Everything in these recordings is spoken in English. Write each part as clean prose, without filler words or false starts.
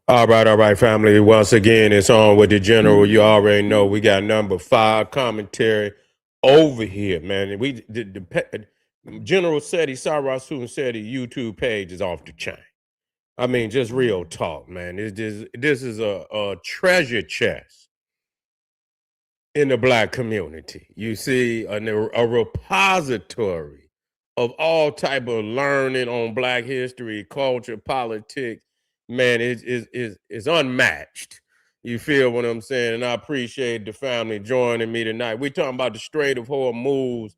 All right, family. Once again, it's on with the general. You already know we got number 5 commentary over here, man. And General said Sarasun said the YouTube page is off the chain. I mean, just real talk, man. This is a treasure chest in the black community. You see, a repository of all type of learning on black history, culture, politics. Man, it's unmatched. You feel what I'm saying? And I appreciate the family joining me tonight. We're talking about the Strait of Hormuz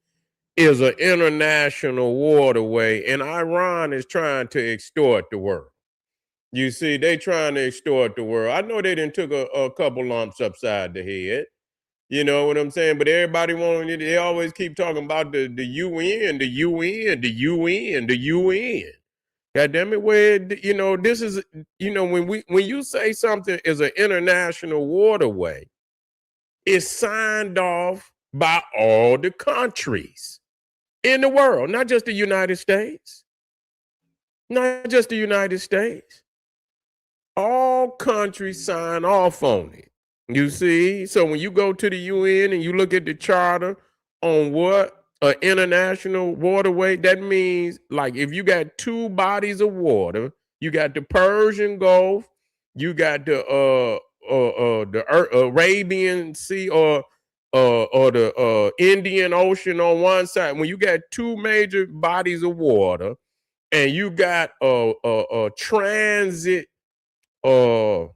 is an international waterway, and Iran is trying to extort the world. You see, they trying to extort the world. I know they didn't took a couple lumps upside the head. You know what I'm saying? But everybody wanting they always keep talking about the UN, the UN, the UN, the UN. God damn it, where this is when you say something is an international waterway, it's signed off by all the countries in the world, not just the United States. Not just the United States. All countries sign off on it. You see, so when you go to the UN and you look at the charter on what an international waterway, that means like if you got two bodies of water, you got the Persian Gulf, you got the Arabian Sea or the Indian Ocean on one side. When you got two major bodies of water, and you got a transit uh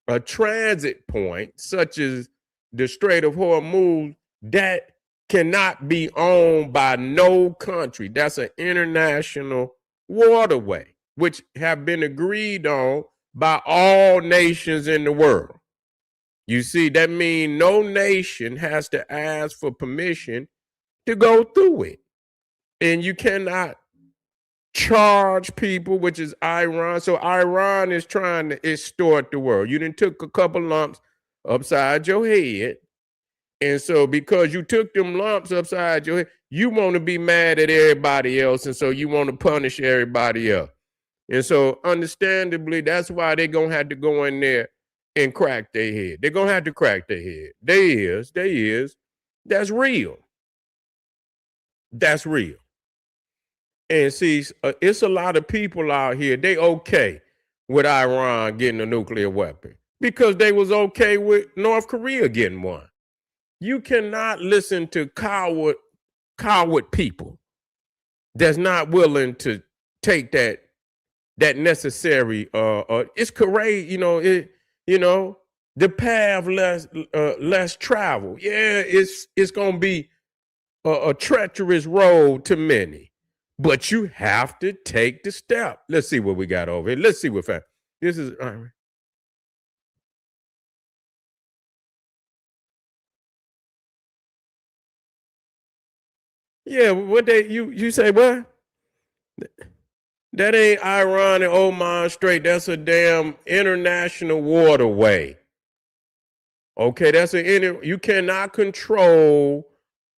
a transit point such as the Strait of Hormuz that cannot be owned by no country. That's an international waterway, which have been agreed on by all nations in the world. You see, that means no nation has to ask for permission to go through it. And you cannot charge people, which is Iran. So Iran is trying to extort the world. You done took a couple lumps upside your head. And so because you took them lumps upside your head, you want to be mad at everybody else. And so you want to punish everybody else. And so understandably, that's why they're going to have to go in there and crack their head. They're going to have to crack their head. They is. That's real. That's real. And see, it's a lot of people out here, they okay with Iran getting a nuclear weapon because they was okay with North Korea getting one. You cannot listen to coward people that's not willing to take that necessary it's courage, the path less traveled. Yeah, it's gonna be a treacherous road to many. But you have to take the step. Let's see what we got over here. Let's see what fact. This is yeah. What they you say what? That ain't Iran and Oman Strait. That's a damn international waterway. Okay, that's you cannot control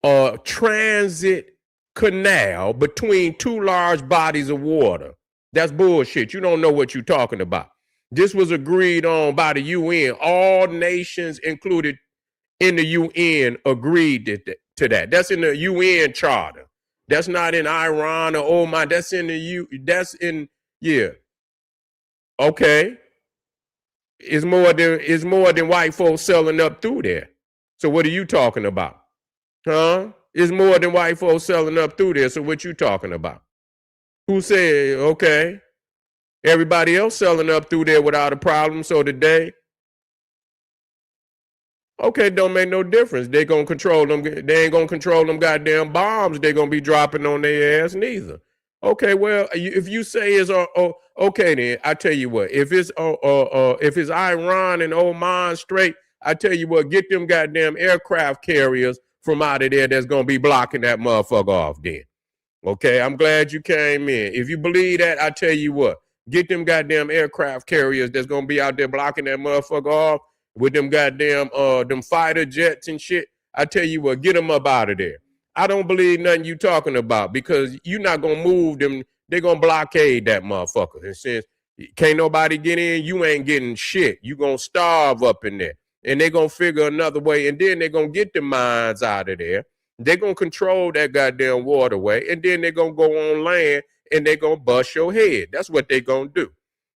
a transit canal between two large bodies of water. That's bullshit. You don't know what you're talking about. This was agreed on by the UN. All nations included in the UN agreed to that. That's in the UN charter. That's not in Iran or Oman. That's in the That's in yeah. Okay. It's more than white folks selling up through there. So what are you talking about? Huh? It's more than white folks selling up through there. So what you talking about? Who said okay? Everybody else selling up through there without a problem. So today, okay, don't make no difference. They gonna control them. They ain't gonna control them goddamn bombs. They gonna be dropping on their ass neither. Okay, well, if you say it's okay, then I tell you what. If it's Iran and Oman Strait, I tell you what, get them goddamn aircraft carriers from out of there that's gonna be blocking that motherfucker off. Then, okay, I'm glad you came in. If you believe that, I tell you what, get them goddamn aircraft carriers that's gonna be out there blocking that motherfucker off with them goddamn them fighter jets and shit. I tell you what, get them up out of there. I don't believe nothing you talking about because you're not gonna move them. They're gonna blockade that motherfucker. And since Can't nobody get in. You ain't getting shit. You gonna starve up in there, and they gonna figure another way, and then they gonna get the mines out of there. They gonna control that goddamn waterway, and then they gonna go on land and they gonna bust your head. That's what they gonna do.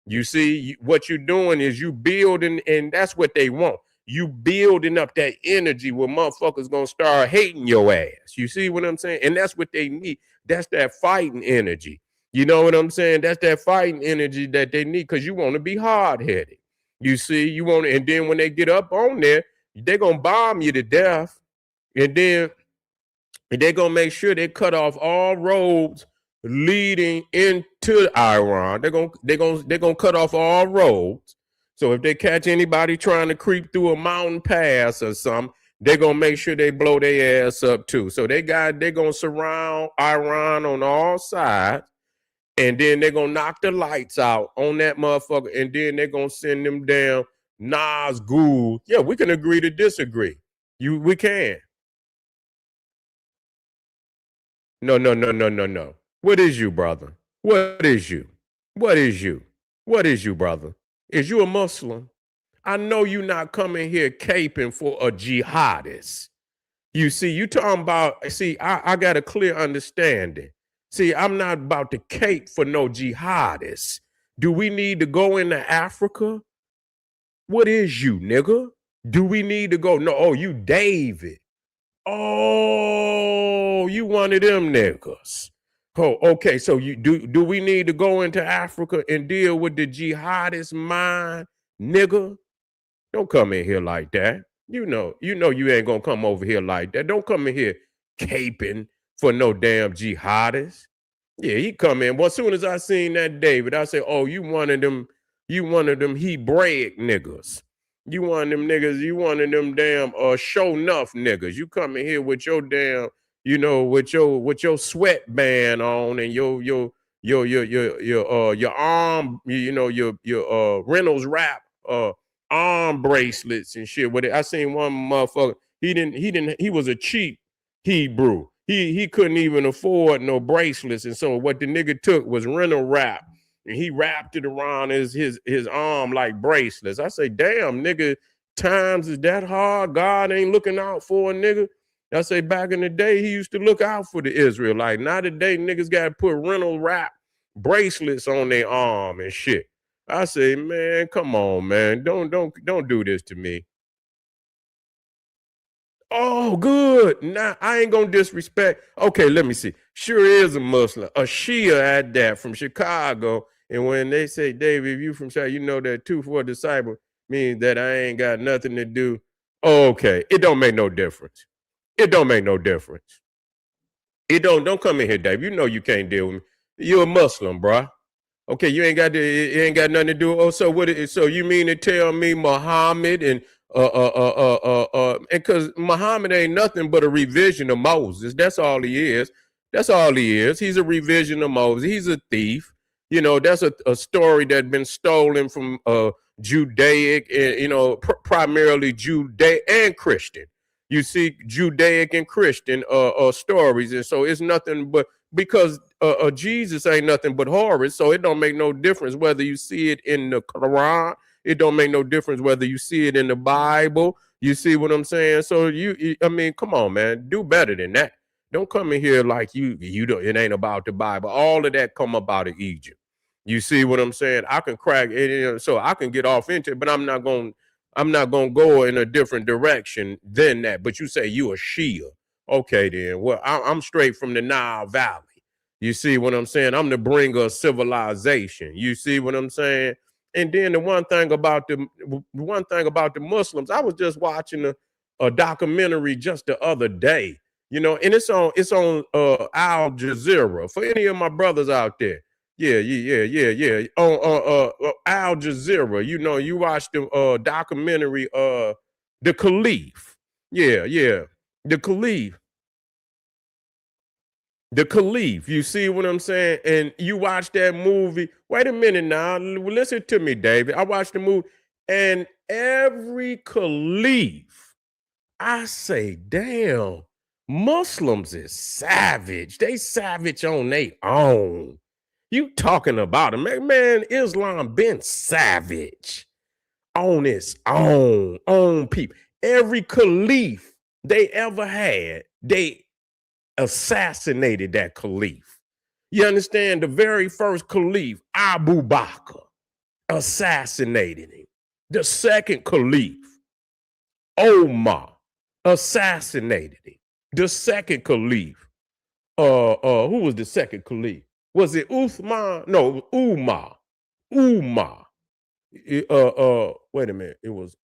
You see, what you're doing is you building, and that's what they want. You building up that energy where motherfuckers gonna start hating your ass. You see what I'm saying? And that's what they need. That's that fighting energy. You know what I'm saying? That's that fighting energy that they need because you want to be hard headed. You see, you want to, and then when they get up on there, they're gonna bomb you to death, and then they're gonna make sure they cut off all roads leading into Iran. They're gonna cut off all roads. So if they catch anybody trying to creep through a mountain pass or something, they're gonna make sure they blow their ass up too. So they're gonna surround Iran on all sides, and then they're gonna knock the lights out on that motherfucker, and then they're gonna send them down Nazgul. Yeah, we can agree to disagree. We can. No, no, no, no, no, no. What is you, brother? What is you? What is you? What is you, brother? Is you a Muslim? I know you not coming here caping for a jihadist. You see, you talking about, see, I got a clear understanding. See, I'm not about to cape for no jihadists. Do we need to go into Africa? What is you, nigga? Do we need to go? No, oh, you David. Oh, you one of them niggas. Oh, okay. So you do we need to go into Africa and deal with the jihadist mind, nigga? Don't come in here like that. You ain't gonna come over here like that. Don't come in here caping for no damn jihadist. Yeah, he come in. Well, as soon as I seen that David, I say, oh, you one of them Hebraic niggas. You one of them niggas, you one of them damn show enough niggas. You come in here with your damn, with your sweatband on and your arm, your Reynolds wrap arm bracelets and shit with it. I seen one motherfucker, he was a cheap Hebrew. He couldn't even afford no bracelets. And so what the nigga took was rental wrap, and he wrapped it around his arm like bracelets. I say, damn, nigga, times is that hard? God ain't looking out for a nigga. I say, back in the day, he used to look out for the Israelite. Now today, niggas got to put rental wrap bracelets on their arm and shit. I say, man, come on, man. Don't do this to me. Oh, good. Nah, I ain't gonna disrespect. Okay, let me see. Sure is a Muslim, a Shia at that from Chicago. And when they say, David, if you from Chicago, you know that 2 for a disciple means that I ain't got nothing to do. Okay, it don't make no difference. It don't make no difference. It don't come in here, Dave. You know you can't deal with me. You're a Muslim, bruh. Okay, you ain't got nothing to do. Oh, so what? So you mean to tell me Muhammad and because Muhammad ain't nothing but a revision of Moses. That's all he is. That's all he is. He's a revision of Moses. He's a thief. That's a story that's been stolen from Judaic and primarily Judaic and Christian. You see Judaic and Christian stories, and so it's nothing but because Jesus ain't nothing but Horus, so it don't make no difference whether you see it in the Quran. It don't make no difference whether you see it in the Bible. You see what I'm saying? So I mean, come on, man, do better than that. Don't come in here like you don't. It ain't about the Bible. All of that come up out of Egypt. You see what I'm saying? I can crack it, so I can get off into it, but I'm not gonna go in a different direction than that. But you say you a Shia. Okay, then. Well, I'm straight from the Nile Valley. You see what I'm saying? I'm the bringer of civilization. You see what I'm saying? And then the one thing about the Muslims, I was just watching a documentary just the other day, and it's on Al Jazeera for any of my brothers out there. Yeah. On Al Jazeera, you watch the documentary, The Caliph. Yeah. The Caliph. The Caliph, you see what I'm saying? And you watch that movie. Wait a minute now. Listen to me, David. I watched the movie, and every Caliph, I say, damn, Muslims is savage. They savage on their own. You talking about it, man, Islam been savage on its own people. Every caliph they ever had, they assassinated that caliph. You understand? The very first caliph, Abu Bakr, assassinated him. The second caliph, Omar, assassinated him. The second caliph, who was the second caliph? Was it Uthman? No, Umar. Umar. Wait a minute. It was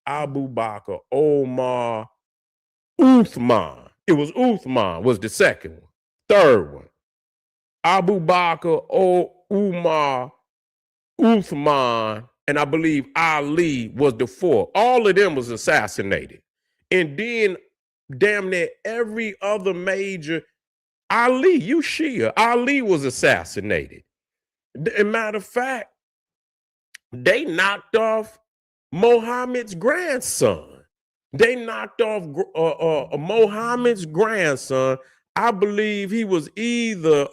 Abu Bakr, Omar, Uthman. It was Uthman was the second one. Third one, Abu Bakr, Umar, Uthman, and I believe Ali was the fourth. All of them was assassinated. And then damn near every other major, Ali, you Shia, Ali was assassinated. As a matter of fact, they knocked off Muhammad's grandson. They knocked off Muhammad's grandson. I believe he was either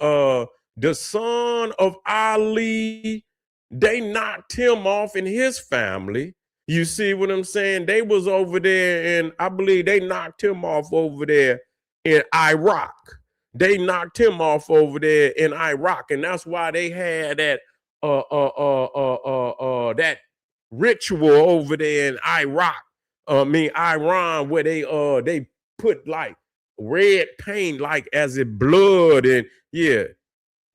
the son of Ali. They knocked him off in his family. You see what I'm saying? They was over there, and I believe they knocked him off over there in Iraq. They knocked him off over there in Iraq, and that's why they had that that ritual over there in Iraq. Iran, where they put like red paint, like as if blood, and yeah,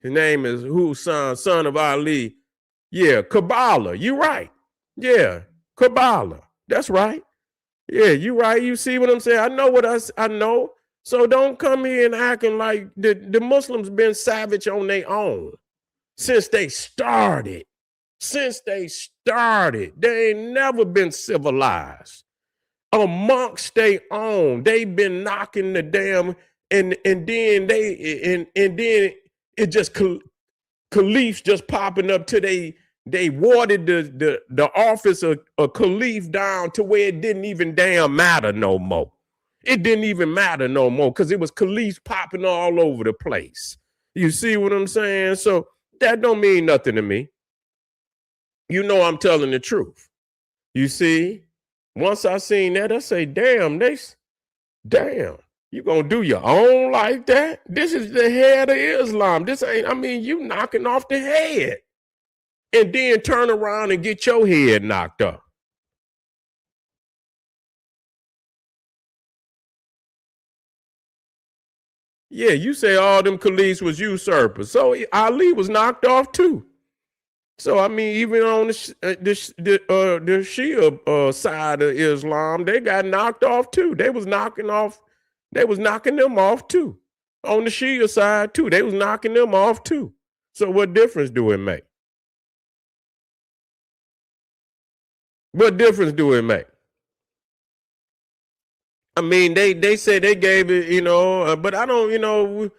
his name is Hussein, son of Ali. Yeah, Kabbalah. You right. Yeah, Kabbalah. That's right. Yeah, you right. You see what I'm saying? I know what I know. So don't come here and acting like the Muslims been savage on their own since they started. Since they started, they ain't never been civilized. Amongst their own, they've been knocking the damn, and then then it just caliphs just popping up to they watered the office of caliph down to where it didn't even damn matter no more. It didn't even matter no more because it was caliphs popping all over the place. You see what I'm saying? So that don't mean nothing to me. You know I'm telling the truth. You see? Once I seen that, I say, damn, you gonna do your own like that? This is the head of Islam. This ain't, I mean, you knocking off the head. And then turn around and get your head knocked off. Yeah, you say all them caliphs was usurpers. So Ali was knocked off too. So I mean, even on the Shia side of Islam, they got knocked off too. They was knocking them off too. On the Shia side too, they was knocking them off too. So what difference do it make? What difference do it make? I mean, they said they gave it, but I don't,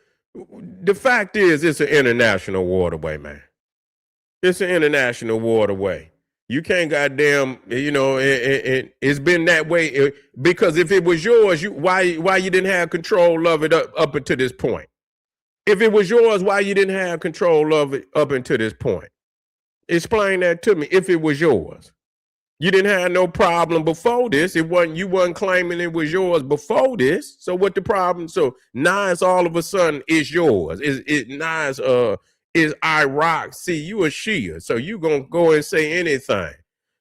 the fact is it's an international waterway, man. It's an international waterway. You can't goddamn, it's been that way because if it was yours, why you didn't have control of it up until this point? If it was yours, why you didn't have control of it up until this point? Explain that to me. If it was yours, you didn't have no problem before this. You wasn't claiming it was yours before this. So what the problem? So now it's all of a sudden it's yours. Now is Iraq. See, you a Shia, so you gonna go and say anything.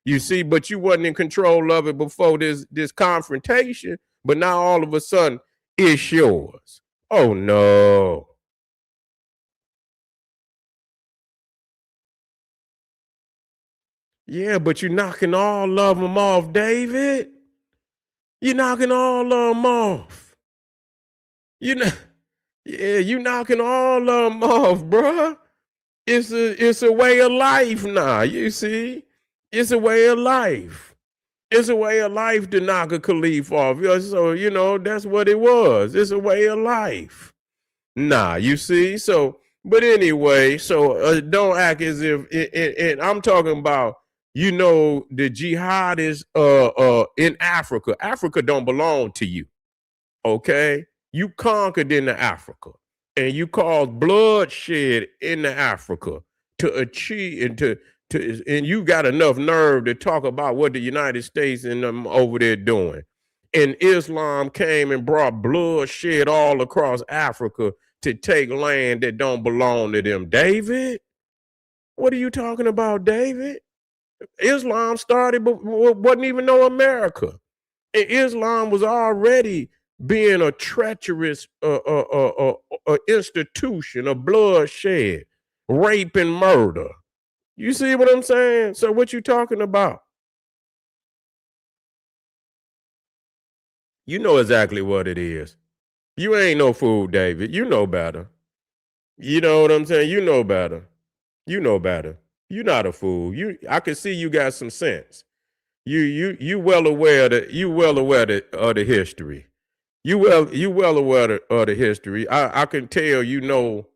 You see, but you wasn't in control of it before this confrontation. But now all of a sudden it's yours. Oh no. Yeah, but you're knocking all of them off, David. You're knocking all of them off. You knocking all of them off, bruh. It's a way of life now. You see, it's a way of life. It's a way of life to knock a caliph off. So that's what it was. It's a way of life. Nah, you see. So, but anyway, so don't act as if. And I'm talking about. The jihad is in Africa. Africa don't belong to you. Okay? You conquered into Africa. and you cause bloodshed in Africa to achieve and you got enough nerve to talk about what the United States and them over there doing. And Islam came and brought bloodshed all across Africa to take land that don't belong to them. David, what are you talking about, David? Islam started, but wasn't even no America. And Islam was already being a treacherous institution of bloodshed, rape, and murder. You see what I'm saying? So what you talking about? You know exactly what it is. You ain't no fool, David. You know better. You know what I'm saying? You know better. You know better. You're not a fool. I can see you got some sense. You well aware that you well aware of the history. You well aware of the history. I can tell you know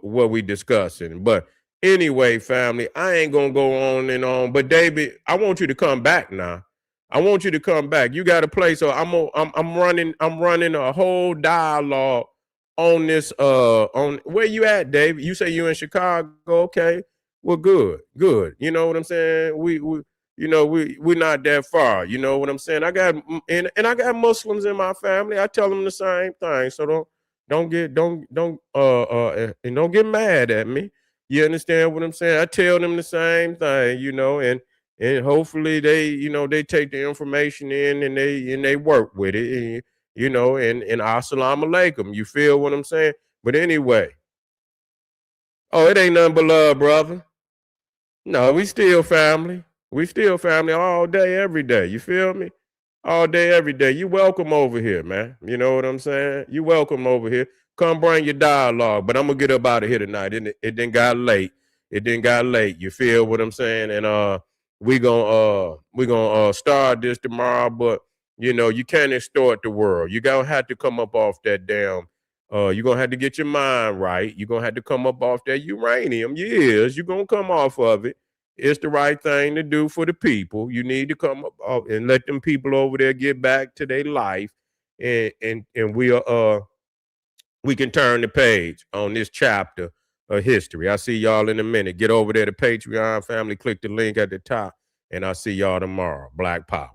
what we discussing. But anyway, family, I ain't gonna go on and on. But David, I want you to come back now. I want you to come back. You got to play. So I'm running a whole dialogue on this on where you at, David? You say you in Chicago, okay? Well, good. You know what I'm saying? We you know we're not that far. You know what I'm saying? I got and I got Muslims in my family. I tell them the same thing. So and don't get mad at me. You understand what I'm saying? I tell them the same thing, you know, and hopefully they, you know, they take the information in and they work with it, you know, and assalamu alaikum. You feel what I'm saying? But anyway, oh, it ain't nothing but love, brother. No, we still family. We still family all day, every day. You feel me? All day, every day. You welcome over here, man. You know what I'm saying? You welcome over here. Come bring your dialogue. But I'm gonna get up out of here tonight. It didn't got late. It didn't got late. You feel what I'm saying? And we gonna start this tomorrow. But you know, you can't extort the world. You gonna have to come up off that damn you're gonna have to get your mind right. You're gonna have to come up off that uranium. Yes, you're gonna come off of it. It's the right thing to do for the people. You need to come up and let them people over there get back to their life, and we can turn the page on this chapter of history. I'll see y'all in a minute. Get over there to Patreon family. Click the link at the top, and I'll see y'all tomorrow. Black Power.